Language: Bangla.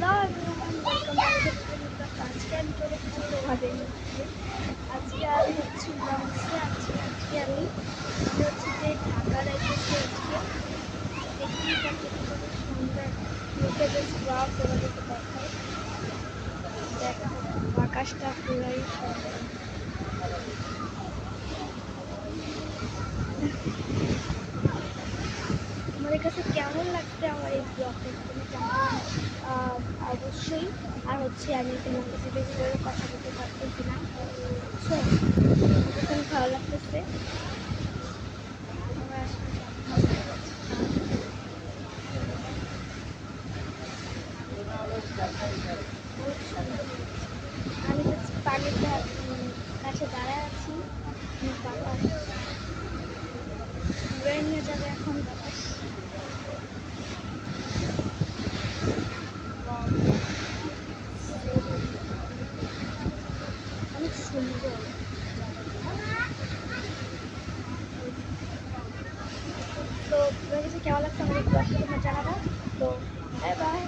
Hello everyone, welcome back to my podcast. আজকে আমি চলে এসেছি তোমাদের মধ্যে। আজকে আমি হচ্ছে লঞ্চে আছি। আজকে আমি হচ্ছে যে ঢাকা যাইতেছি। আজকে দেখতেই পাচ্ছি কত সুন্দর মুখে জাস্ট ওয়াও তোমাদেরকে দেখাই। দেখো আকাশটা পুরাই সুন্দর। তোমাদের কাছে কেমন লাগছে আমার এই ব্লগটা তুমি জানাবে অবশ্যই। আর হচ্ছে আমি তোমার কাছে বেশি করে কথা বলতে পারতেছি না, বুঝছো? এখন ভালো লাগতেছে আমার আসলে ভালো লাগছে। বহুত সুন্দর লাগছে। আমি জাস্ট পানির কাছে দাঁড়ায় আছি। বাতাস উড়ে নিয়ে যাবে এখন বাতাস। অনেক সুন্দর। তো তোমার কাছে কেমন লাগছে আমার এই ব্লগটা তোমরা জানাবা। তো বাই বাই।